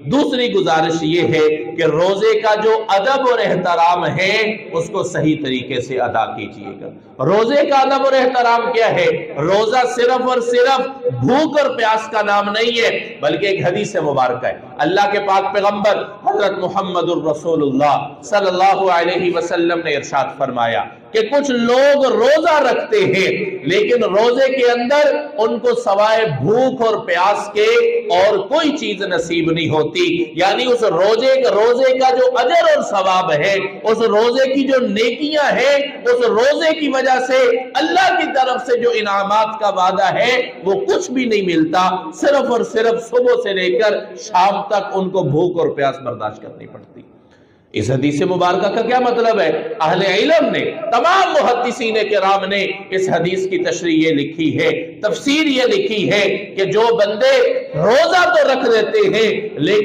دوسری گزارش یہ ہے کہ روزے کا جو ادب اور احترام ہے اس کو صحیح طریقے سے ادا کیجیے گا۔ روزے کا ادب اور احترام کیا ہے؟ روزہ صرف اور صرف بھوک اور پیاس کا نام نہیں ہے، بلکہ ایک حدیث مبارکہ ہے۔ اللہ کے پاک پیغمبر حضرت محمد الرسول اللہ صلی اللہ علیہ وسلم نے ارشاد فرمایا کہ کچھ لوگ روزہ رکھتے ہیں لیکن روزے کے اندر ان کو سوائے بھوک اور پیاس کے اور کوئی چیز نصیب نہیں ہوتی، یعنی اس روزے کا جو اجر اور ثواب ہے، اس روزے کی جو نیکیاں ہیں، اس روزے کی وجہ سے اللہ کی طرف سے جو انعامات کا وعدہ ہے وہ کچھ بھی نہیں ملتا، صرف اور صرف صبح سے لے کر شام تک ان کو بھوک اور پیاس برداشت کرنی پڑتی۔ اس حدیث مبارکہ کا کیا مطلب ہے؟ اہل علم نے، تمام محدثین کرام نے اس حدیث کی تشریح یہ لکھی ہے، تفسیر یہ لکھی ہے کہ جو بندے روزہ تو رکھ دیتے ہیں لیکن